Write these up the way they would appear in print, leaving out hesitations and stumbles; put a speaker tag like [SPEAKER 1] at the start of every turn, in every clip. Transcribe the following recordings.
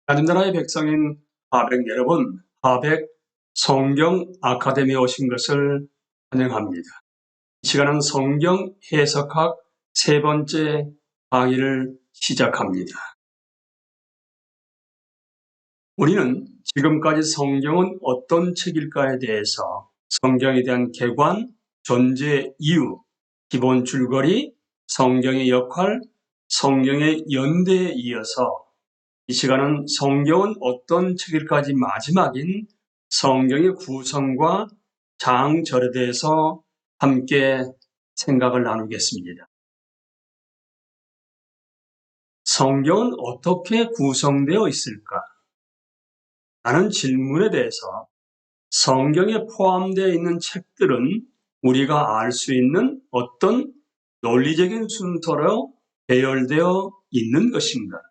[SPEAKER 1] 하나님 나라의 백성인 하백 여러분, 하백 성경 아카데미에 오신 것을 환영합니다. 이 시간은 성경 해석학 세 번째 강의를 시작합니다. 우리는 지금까지 성경은 어떤 책일까에 대해서 성경에 대한 개관, 존재 이유, 기본 줄거리, 성경의 역할, 성경의 연대에 이어서 이 시간은 성경은 어떤 책일까지 마지막인 성경의 구성과 장절에 대해서 함께 생각을 나누겠습니다. 성경은 어떻게 구성되어 있을까? 라는 질문에 대해서 성경에 포함되어 있는 책들은 우리가 알 수 있는 어떤 논리적인 순서로 배열되어 있는 것인가?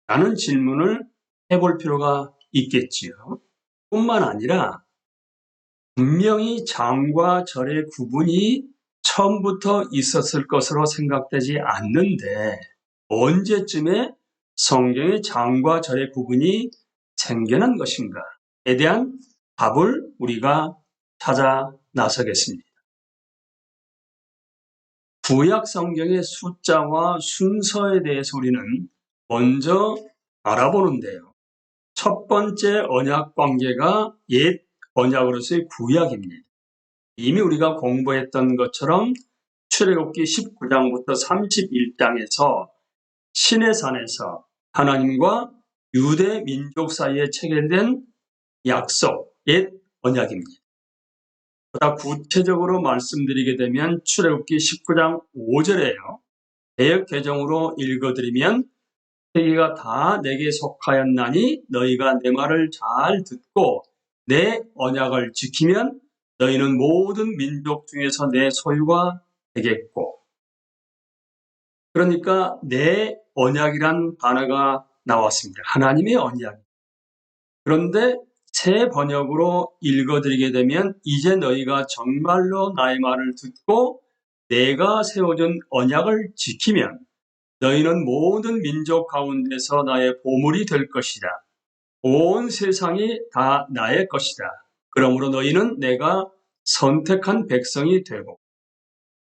[SPEAKER 1] 라는 질문을 해볼 필요가 있겠지요. 뿐만 아니라 분명히 장과 절의 구분이 처음부터 있었을 것으로 생각되지 않는데 언제쯤에 성경의 장과 절의 구분이 생겨난 것인가에 대한 답을 우리가 찾아 나서겠습니다. 구약 성경의 숫자와 순서에 대해서 우리는 먼저 알아보는데요. 첫 번째 언약 관계가 옛 언약으로서의 구약입니다. 이미 우리가 공부했던 것처럼 출애굽기 19장부터 31장에서 시내산에서 하나님과 유대 민족 사이에 체결된 약속, 옛 언약입니다. 보다 구체적으로 말씀드리게 되면 출애굽기 19장 5절에요. 개역 개정으로 읽어드리면 세계가 다 내게 속하였나니 너희가 내 말을 잘 듣고 내 언약을 지키면 너희는 모든 민족 중에서 내 소유가 되겠고. 그러니까 내 언약이란 단어가 나왔습니다. 하나님의 언약. 그런데 새 번역으로 읽어드리게 되면 이제 너희가 정말로 나의 말을 듣고 내가 세워준 언약을 지키면 너희는 모든 민족 가운데서 나의 보물이 될 것이다. 온 세상이 다 나의 것이다. 그러므로 너희는 내가 선택한 백성이 되고.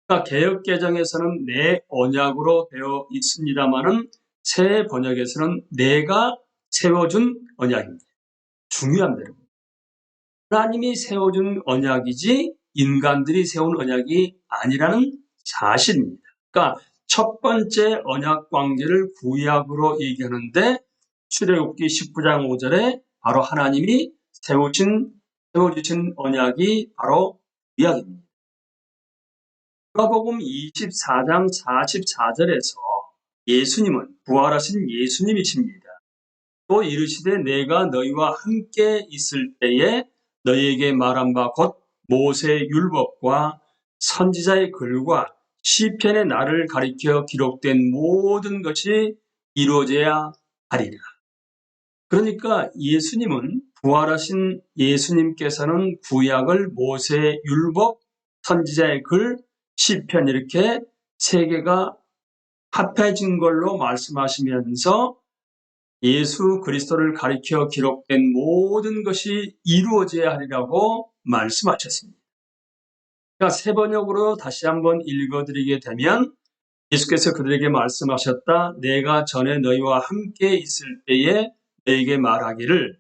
[SPEAKER 1] 그러니까 개역개정에서는 내 언약으로 되어 있습니다마는 새 번역에서는 내가 세워준 언약입니다. 중요합니다. 하나님이 세워준 언약이지 인간들이 세운 언약이 아니라는 사실입니다. 그러니까 첫 번째 언약 관계를 구약으로 얘기하는데 출애굽기 19장 5절에 바로 하나님이 세워주신 언약이 바로 구약입니다. 누가복음 24장 44절에서 예수님은 부활하신 예수님이십니다. 또 이르시되 내가 너희와 함께 있을 때에 너희에게 말한 바 곧 모세의 율법과 선지자의 글과 시편의 나를 가리켜 기록된 모든 것이 이루어져야 하리라. 그러니까 예수님은 부활하신 예수님께서는 구약을 모세의 율법, 선지자의 글, 시편 이렇게 세 개가 합해진 걸로 말씀하시면서 예수 그리스도를 가리켜 기록된 모든 것이 이루어져야 하리라고 말씀하셨습니다. 그러니까 새 번역으로 다시 한번 읽어드리게 되면 예수께서 그들에게 말씀하셨다. 내가 전에 너희와 함께 있을 때에 너희에게 말하기를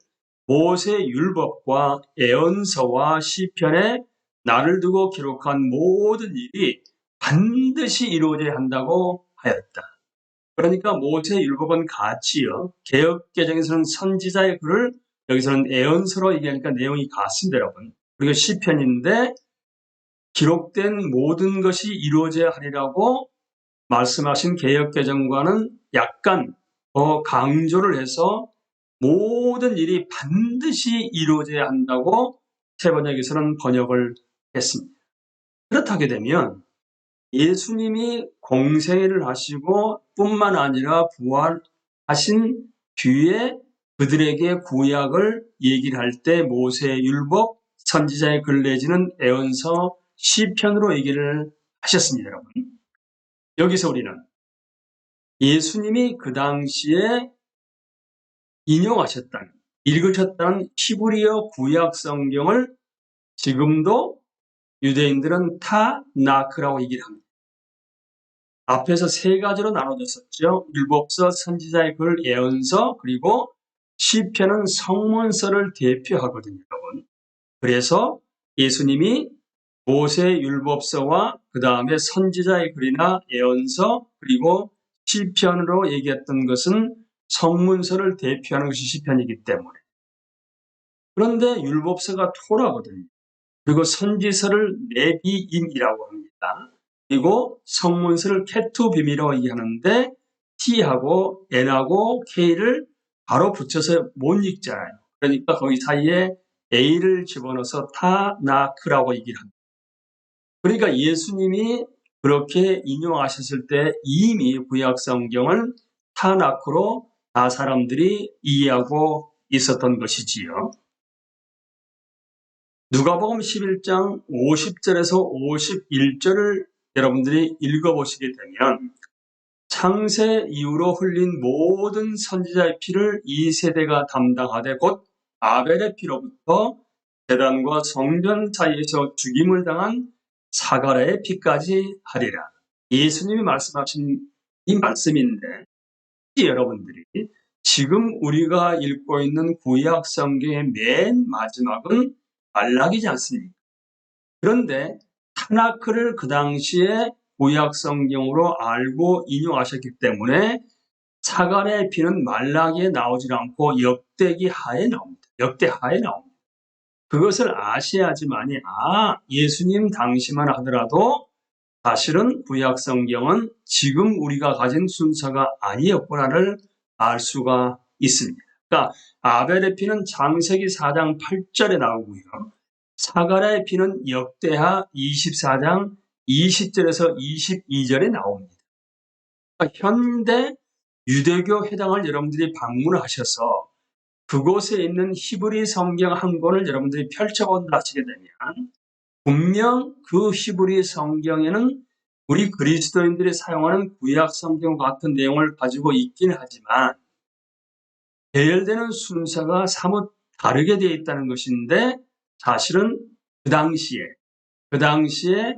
[SPEAKER 1] 모세 율법과 애언서와 시편에 나를 두고 기록한 모든 일이 반드시 이루어져야 한다고 하였다. 그러니까 모세 율법은 같이요. 개역 개정에서는 선지자의 글을 여기서는 애언서로 얘기하니까 내용이 같습니다, 여러분. 그리고 시편인데 기록된 모든 것이 이루어져야 하리라고 말씀하신 개역 개정과는 약간 더 강조를 해서 모든 일이 반드시 이루어져야 한다고 새 번역에서는 번역을 했습니다. 그렇다게 되면 예수님이 공생애를 하시고 뿐만 아니라 부활하신 뒤에 그들에게 구약을 얘기를 할 때 모세의 율법, 선지자의 글 내지는 애언서, 시편으로 얘기를 하셨습니다, 여러분. 여기서 우리는 예수님이 그 당시에 인용하셨다는, 읽으셨다는 히브리어 구약 성경을 지금도 유대인들은 타나크라고 얘기를 합니다. 앞에서 세 가지로 나눠졌었죠. 율법서, 선지자의 글, 예언서, 그리고 시편은 성문서를 대표하거든요, 여러분. 그래서 예수님이 모세 율법서와 그 다음에 선지자의 글이나 예언서 그리고 시편으로 얘기했던 것은 성문서를 대표하는 것이 시편이기 때문에. 그런데 율법서가 토라거든요. 그리고 선지서를 네비임이라고 합니다. 그리고 성문서를 케투빔이라고 얘기하는데 T하고 N하고 K를 바로 붙여서 못 읽잖아요. 그러니까 거기 사이에 A를 집어넣어서 타나크라고 얘기를 합니다. 그러니까 예수님이 그렇게 인용하셨을 때 이미 구약 성경은 타나크로 다 사람들이 이해하고 있었던 것이지요. 누가복음 11장 50절에서 51절을 여러분들이 읽어보시게 되면 창세 이후로 흘린 모든 선지자의 피를 이 세대가 담당하되 곧 아벨의 피로부터 제단과 성전 사이에서 죽임을 당한 사가랴의 피까지 하리라. 예수님이 말씀하신 이 말씀인데 여러분들이 지금 우리가 읽고 있는 구약 성경의 맨 마지막은 말라기지 않습니까? 그런데 타나크를 그 당시에 구약 성경으로 알고 인용하셨기 때문에 사가랴의 피는 말라기에 나오질 않고 역대기 하에 나옵니다. 역대 하에 나옵니다. 그것을 아셔야지만이 예수님 당시만 하더라도 사실은 구약 성경은 지금 우리가 가진 순서가 아니었구나를 알 수가 있습니다. 그러니까 아벨의 피는 창세기 4장 8절에 나오고요. 사가랴의 피는 역대하 24장 20절에서 22절에 나옵니다. 그러니까 현대 유대교 회당을 여러분들이 방문하셔서 그곳에 있는 히브리 성경 한 권을 여러분들이 펼쳐본다 하시게 되면 분명 그 히브리 성경에는 우리 그리스도인들이 사용하는 구약 성경 같은 내용을 가지고 있긴 하지만 배열되는 순서가 사뭇 다르게 되어 있다는 것인데 사실은 그 당시에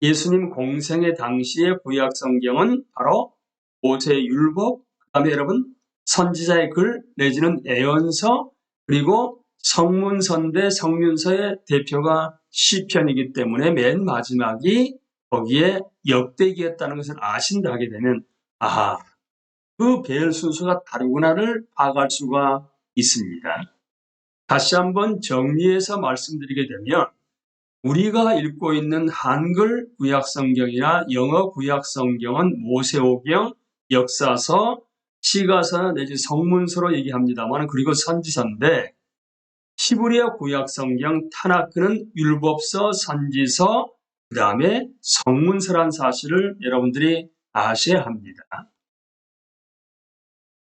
[SPEAKER 1] 예수님 공생의 당시의 구약 성경은 바로 모세의 율법, 그 다음에 여러분 선지자의 글 내지는 예언서 그리고 성문서인데 성문서의 대표가 시편이기 때문에 맨 마지막이 거기에 역대기였다는 것을 아신다 하게 되면 그 배열 순서가 다르구나를 파악할 수가 있습니다. 다시 한번 정리해서 말씀드리게 되면 우리가 읽고 있는 한글 구약 성경이나 영어 구약 성경은 모세오경, 역사서, 시가서 내지 성문서로 얘기합니다만 그리고 선지서인데 히브리어 구약 성경 타나크는 율법서, 선지서, 그 다음에 성문서란 사실을 여러분들이 아셔야 합니다.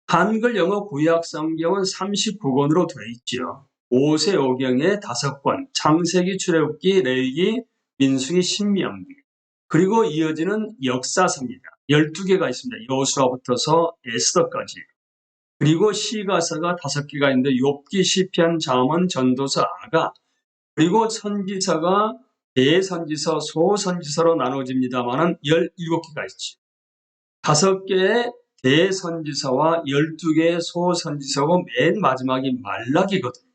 [SPEAKER 1] 한글 영어 구약 성경은 39권으로 되어 있죠. 모세오경의 5권, 창세기, 출애굽기, 레위기, 민수기, 신명기. 그리고 이어지는 역사서입니다. 12개가 있습니다. 여호수아부터서 에스더까지. 그리고 시가서가 5개가 있는데 욥기, 시편, 잠언, 전도서, 아가. 그리고 선지서가 대선지서, 소선지서로 나눠집니다만 17개가 있죠. 5개의 대선지서와 12개의 소선지서고 맨 마지막이 말라기거든요.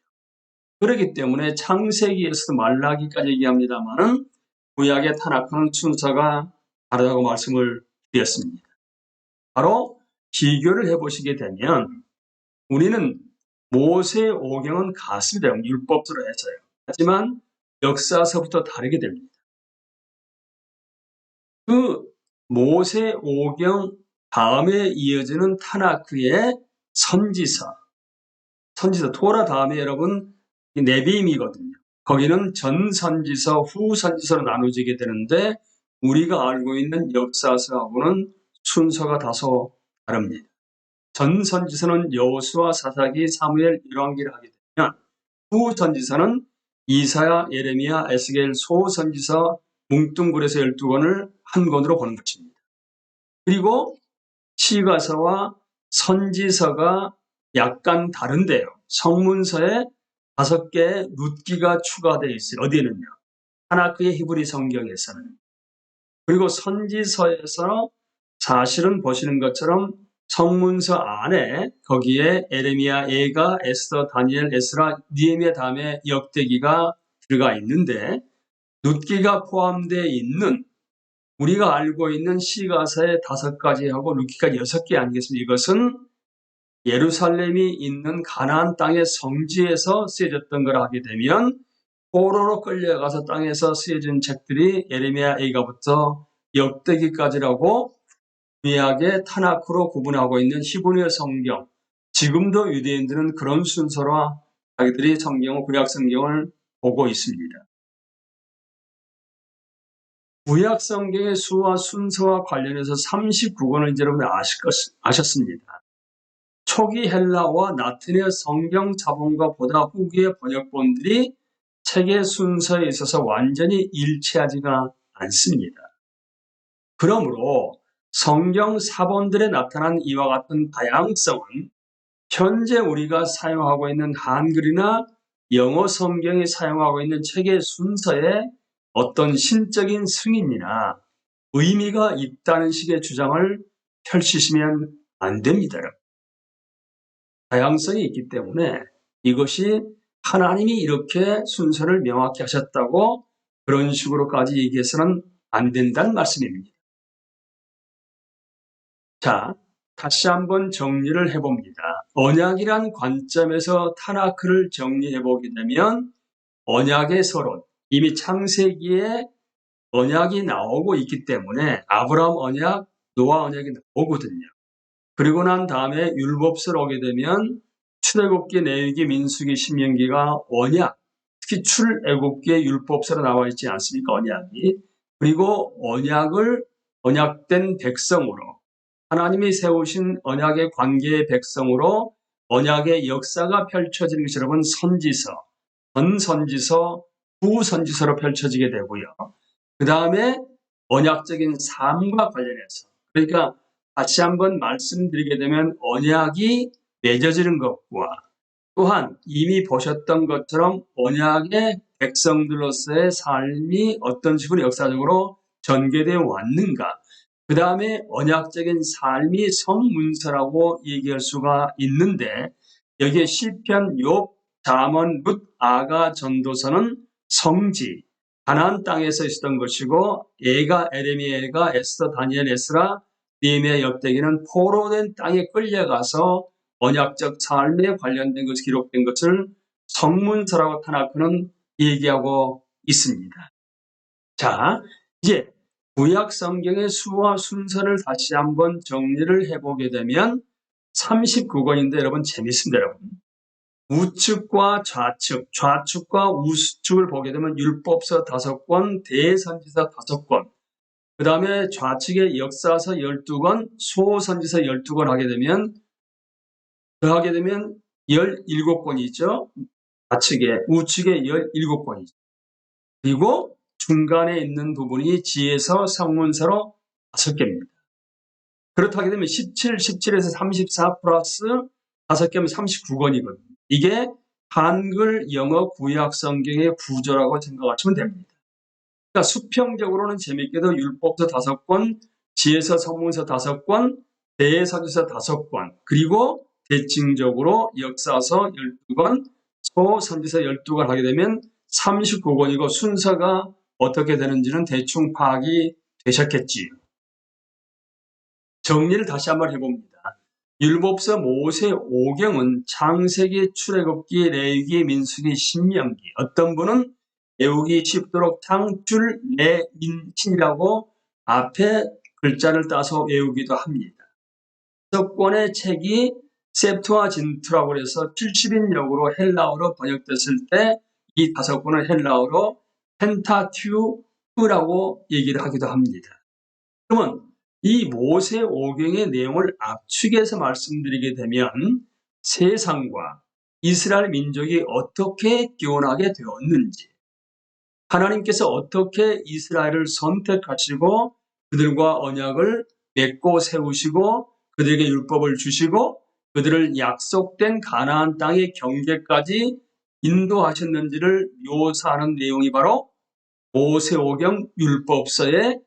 [SPEAKER 1] 그렇기 때문에 창세기에서도 말라기까지 얘기합니다만은 구약의 타나크는 순서가 다르다고 말씀을 드렸습니다. 바로 비교를 해보시게 되면 우리는 모세오경은 같습니다. 율법으로 해서요. 하지만 역사서부터 다르게 됩니다. 그 모세오경 다음에 이어지는 타나크의 선지서 토라 다음에 여러분 네비임이거든요. 거기는 전선지서, 후선지서로 나눠지게 되는데 우리가 알고 있는 역사서하고는 순서가 다소 다릅니다. 전선지서는 여호수아, 사사기, 사무엘, 열왕기를 하게 되면 후선지서는 이사야, 예레미야, 에스겔, 소선지서 뭉뚱그려서 12권을 한 권으로 보는 것입니다. 그리고 시가서와 선지서가 약간 다른데요. 성문서에 5개의 룻기가 추가되어 있어요. 어디는요? 타나크의 히브리 성경에서는. 그리고 선지서에서 사실은 보시는 것처럼 성문서 안에 거기에 에레미야, 예가, 에스더, 다니엘, 에스라, 느헤미야 다음에 역대기가 들어가 있는데 룻기가 포함되어 있는 우리가 알고 있는 시가서의 5가지하고 룻기가 6개 아니겠습니까? 이것은 예루살렘이 있는 가나안 땅의 성지에서 쓰여졌던 걸 하게 되면 포로로 끌려가서 땅에서 쓰여진 책들이 예레미야, 예가부터 역대기까지라고 구약의 타나크로 구분하고 있는 히브리어 성경. 지금도 유대인들은 그런 순서로 자기들이 성경을, 구약 성경을 보고 있습니다. 구약 성경의 수와 순서와 관련해서 39권을 이제 여러분 아셨습니다. 초기 헬라와 나트리의 성경 자본과 보다 후기의 번역본들이 책의 순서에 있어서 완전히 일치하지가 않습니다. 그러므로 성경 사본들에 나타난 이와 같은 다양성은 현재 우리가 사용하고 있는 한글이나 영어 성경이 사용하고 있는 책의 순서에 어떤 신적인 승인이나 의미가 있다는 식의 주장을 펼치시면 안 됩니다. 다양성이 있기 때문에 이것이 하나님이 이렇게 순서를 명확히 하셨다고 그런 식으로까지 얘기해서는 안 된다는 말씀입니다. 자, 다시 한번 정리를 해봅니다. 언약이란 관점에서 타나크를 정리해보게 되면 언약의 서론, 이미 창세기에 언약이 나오고 있기 때문에 아브라함 언약, 노아 언약이 나오거든요. 그리고 난 다음에 율법서로 오게 되면 출애굽기, 레위기, 민수기, 신명기가 언약, 특히 출애굽기의 율법서로 나와 있지 않습니까? 언약이. 그리고 언약된 백성으로 하나님이 세우신 언약의 관계의 백성으로 언약의 역사가 펼쳐지는 것이 여러분 선지서, 전선지서, 후선지서로 펼쳐지게 되고요. 그 다음에 언약적인 삶과 관련해서, 그러니까 다시 한번 말씀드리게 되면 언약이 맺어지는 것과 또한 이미 보셨던 것처럼 언약의 백성들로서의 삶이 어떤 식으로 역사적으로 전개되어 왔는가, 그 다음에 언약적인 삶이 성문서라고 얘기할 수가 있는데 여기에 시편, 욥, 잠언, 룻, 아가, 전도서는 성지, 가나안 땅에서 있었던 것이고 예가, 에레미야가, 에스더, 다니엘, 에스라, 느헤미야, 역대기는 포로된 땅에 끌려가서 언약적 삶에 관련된 것이 기록된 것을 성문서라고 타나크는 얘기하고 있습니다. 자, 이제 구약 성경의 수와 순서를 다시 한번 정리를 해보게 되면 39권인데 여러분 재밌습니다. 여러분. 우측과 좌측, 좌측과 우측을 보게 되면 율법서 5권, 대선지서 5권, 그 다음에 좌측에 역사서 12권, 소선지서 12권 하게 되면 더하게 되면 17권이죠. 좌측에, 우측에 17권이죠. 그리고 중간에 있는 부분이 지혜서, 성문서로 5개입니다. 그렇다게 되면 17, 17에서 34 플러스 5개면 39권이거든요. 이게 한글, 영어, 구약 성경의 구조라고 생각하시면 됩니다. 그러니까 수평적으로는 재밌게도 율법서 5권, 지혜서, 성문서 5권, 대선지서 5권, 그리고 대칭적으로 역사서 12권, 소선지서 12권 하게 되면 39권이고 순서가 어떻게 되는지는 대충 파악이 되셨겠지요. 정리를 다시 한번 해봅니다. 율법서 모세 오경은 창세기, 출애굽기, 레위기, 민수기, 신명기, 어떤 분은 외우기 쉽도록 창출, 내, 민신이라고 앞에 글자를 따서 외우기도 합니다. 5권의 책이 셉투아진트라고 해서 70인역으로 헬라어로 번역됐을 때 이 5권을 헬라어로 펜타튜크라고 얘기를 하기도 합니다. 그러면 이 모세 오경의 내용을 압축해서 말씀드리게 되면 세상과 이스라엘 민족이 어떻게 기원하게 되었는지, 하나님께서 어떻게 이스라엘을 선택하시고 그들과 언약을 맺고 세우시고 그들에게 율법을 주시고 그들을 약속된 가나안 땅의 경계까지 인도하셨는지를 묘사하는 내용이 바로 모세오경 율법서의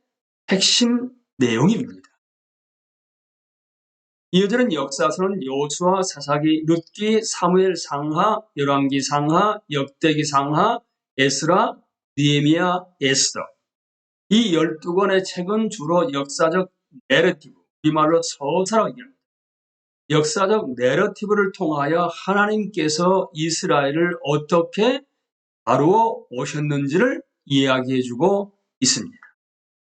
[SPEAKER 1] 핵심 내용입니다. 이어지는 역사서는 여호수아, 사사기, 룻기, 사무엘 상하, 열왕기 상하, 역대기 상하, 에스라, 느헤미야, 에스더. 이 12권의 책은 주로 역사적 내러티브, 우리말로 서사라고 얘기합니다. 역사적 내러티브를 통하여 하나님께서 이스라엘을 어떻게 다루어 오셨는지를 이야기해주고 있습니다.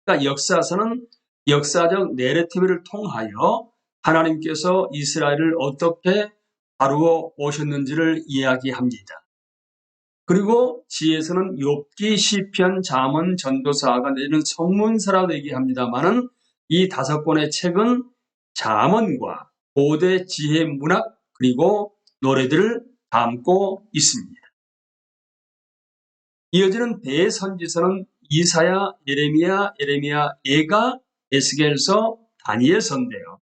[SPEAKER 1] 그러니까 역사서는 역사적 내러티브를 통하여 하나님께서 이스라엘을 어떻게 다루어 오셨는지를 이야기합니다. 그리고 지혜서는 욥기, 시편, 잠언, 전도서가 내지는 성문서라고 얘기합니다만은 이 5권의 책은 잠언과 고대 지혜 문학 그리고 노래들을 담고 있습니다. 이어지는 대선지서는 이사야, 예레미야, 예가, 에스겔서, 다니엘서인데요.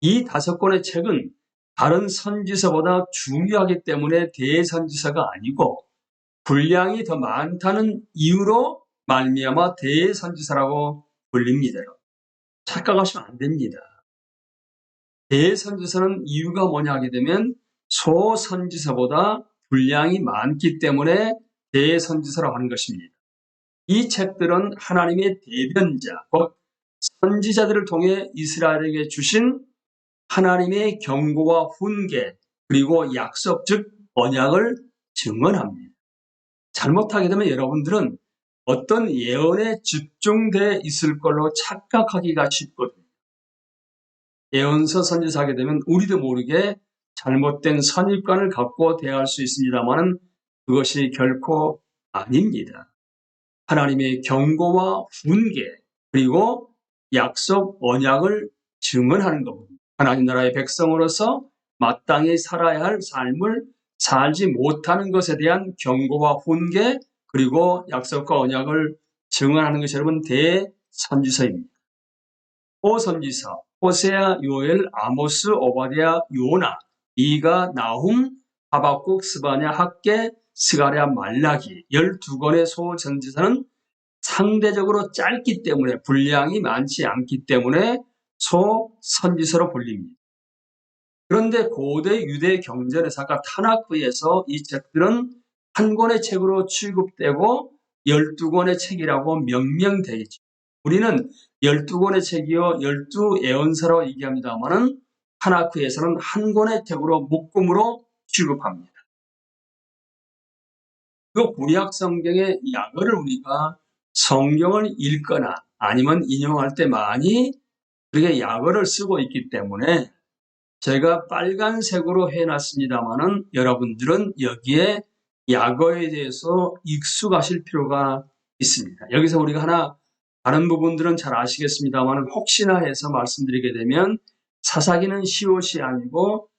[SPEAKER 1] 이 5권의 책은 다른 선지서보다 중요하기 때문에 대선지서가 아니고 분량이 더 많다는 이유로 말미암아 대선지서라고 불립니다. 착각하시면 안 됩니다. 대선지서는 이유가 뭐냐 하게 되면 소선지서보다 분량이 많기 때문에 대선지서라고 하는 것입니다. 이 책들은 하나님의 대변자, 곧 선지자들을 통해 이스라엘에게 주신 하나님의 경고와 훈계 그리고 약속 즉 언약을 증언합니다. 잘못하게 되면 여러분들은 어떤 예언에 집중되어 있을 걸로 착각하기가 쉽거든요. 예언서 선지서 하게 되면 우리도 모르게 잘못된 선입관을 갖고 대할 수 있습니다만 그것이 결코 아닙니다. 하나님의 경고와 훈계 그리고 약속 언약을 증언하는 겁니다. 하나님 나라의 백성으로서 마땅히 살아야 할 삶을 살지 못하는 것에 대한 경고와 훈계 그리고 약속과 언약을 증언하는 것이 여러분 대선지서입니다. 호선지서, 호세아, 요엘, 아모스, 오바댜, 요나, 미가, 나훔, 하박국, 스바냐, 학개, 스가랴, 말라기 12권의 소선지서는 상대적으로 짧기 때문에 분량이 많지 않기 때문에 소선지서로 불립니다. 그런데 고대 유대 경전의사가 타나크에서 이 책들은 한 권의 책으로 취급되고 12권의 책이라고 명명되어 있죠. 우리는 12권의 책이요 12예언서라고 얘기합니다만은 타나크에서는 한 권의 책으로 묶음으로 취급합니다. 그 구약 성경의 약어를 우리가 성경을 읽거나 아니면 인용할 때 많이 그렇게 약어를 쓰고 있기 때문에 제가 빨간색으로 해놨습니다만은 여러분들은 여기에 약어에 대해서 익숙하실 필요가 있습니다. 여기서 우리가 하나 다른 부분들은 잘 아시겠습니다만 혹시나 해서 말씀드리게 되면 사사기는 시옷이 아니고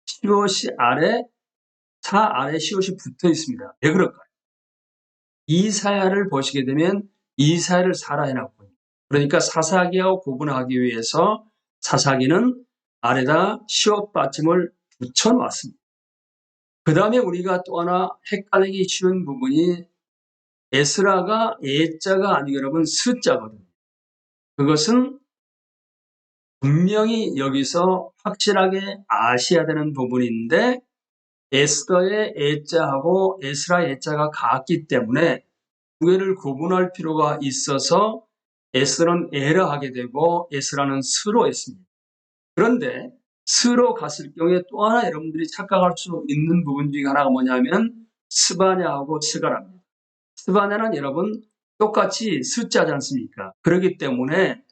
[SPEAKER 1] 시옷이 아래 사 아래 시옷이 붙어 있습니다. 왜 그럴까요? 이사야를 보시게 되면 이사야를 사라 해놨고요. 그러니까 사사기하고 구분하기 위해서 사사기는 아래다 시옷 받침을 붙여놨습니다. 그 다음에 우리가 또 하나 헷갈리기 쉬운 부분이 에스라가 에자가 아니고 여러분 스자거든요. 그것은 분명히 여기서 확실하게 아셔야 되는 부분인데 에스더의 에자하고 에스라의 에자가 같기 때문에 두 개를 구분할 필요가 있어서 에스더는 에라 하게 되고 에스라는 스로 했습니다. 그런데 스로 갔을 경우에 또 하나 여러분들이 착각할 수 있는 부분 중에 하나가 뭐냐면 스바냐하고 스가라입니다. 스바냐는 여러분 똑같이 스자지 않습니까? 그렇기 때문에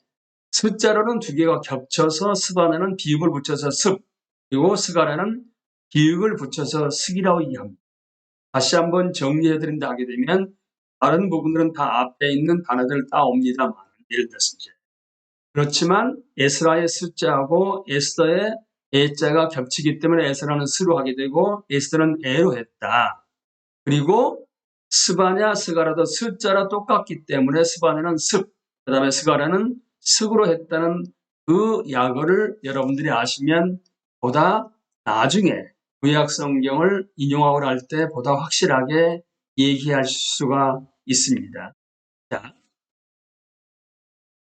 [SPEAKER 1] 스자로는 두 개가 겹쳐서 스바냐는 비읍을 붙여서 습 그리고 스가라는 비읍을 붙여서 스기라고 얘기합니다. 다시 한번 정리해드린다 하게 되면 다른 부분들은 다 앞에 있는 단어들을 따옵니다만 예를 들어서 이제 그렇지만 에스라의 스자하고 에스더의 에자가 겹치기 때문에 에스라는 스로 하게 되고 에스더는 에로 했다. 그리고 스바냐, 스가라도 스자라 똑같기 때문에 스바냐는 습, 그 다음에 스가라는 습으로 했다는 그 약어를 여러분들이 아시면 보다 나중에 구약 성경을 인용하고 할 때 보다 확실하게 얘기할 수가 있습니다. 자,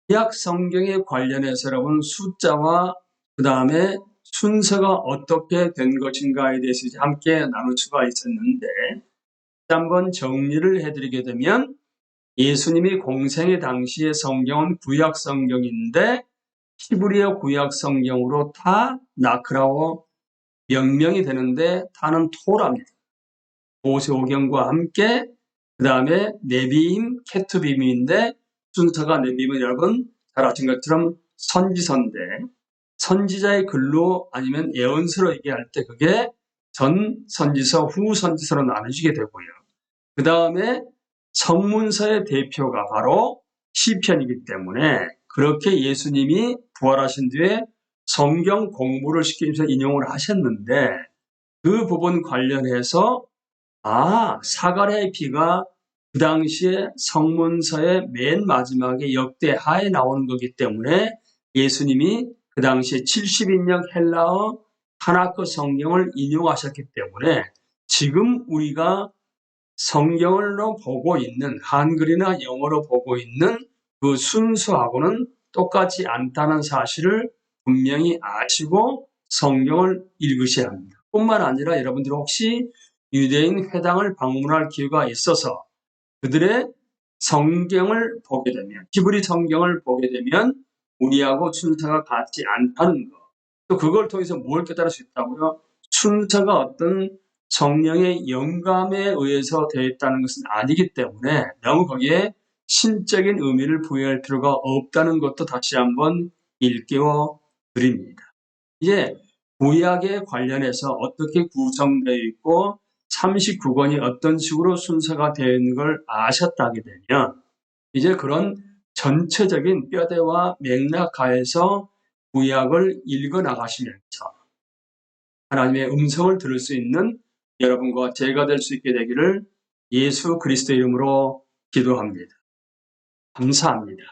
[SPEAKER 1] 구약 성경에 관련해서 여러분 숫자와 그 다음에 순서가 어떻게 된 것인가에 대해서 함께 나눌 수가 있었는데, 한번 정리를 해드리게 되면 예수님이 공생의 당시의 성경은 구약 성경인데 히브리어 구약 성경으로 타나크라고 명명이 되는데 타는 토라입니다. 모세오경과 함께 그 다음에 네비임, 케투빔인데 순서가 네비임은 여러분 잘 아신 것처럼 선지서인데 선지자의 글로 아니면 예언서로 얘기할 때 그게 전 선지서, 후 선지서로 나누시게 되고요. 그 다음에 성문서의 대표가 바로 시편이기 때문에 그렇게 예수님이 부활하신 뒤에 성경 공부를 시키면서 인용을 하셨는데 그 부분 관련해서 사가랴의 피가 그 당시에 성문서의 맨 마지막에 역대하에 나오는 거기 때문에 예수님이 그 당시에 70인역 헬라어 타나크 성경을 인용하셨기 때문에 지금 우리가 성경으로 보고 있는 한글이나 영어로 보고 있는 그 순서하고는 똑같지 않다는 사실을 분명히 아시고 성경을 읽으셔야 합니다. 뿐만 아니라 여러분들 혹시 유대인 회당을 방문할 기회가 있어서 그들의 성경을 보게 되면, 히브리 성경을 보게 되면 우리하고 순서가 같지 않다는 것. 또 그걸 통해서 뭘 깨달을 수 있다고요? 순서가 어떤 성령의 영감에 의해서 되어 있다는 것은 아니기 때문에 너무 거기에 신적인 의미를 부여할 필요가 없다는 것도 다시 한번 일깨워 드립니다. 이제 구약에 관련해서 어떻게 구성되어 있고 39권이 어떤 식으로 순서가 되어 있는 걸 아셨다게 되면 이제 그런 전체적인 뼈대와 맥락하에서 구약을 읽어 나가시면서 하나님의 음성을 들을 수 있는 여러분과 제가 될 수 있게 되기를 예수 그리스도 이름으로 기도합니다. 감사합니다.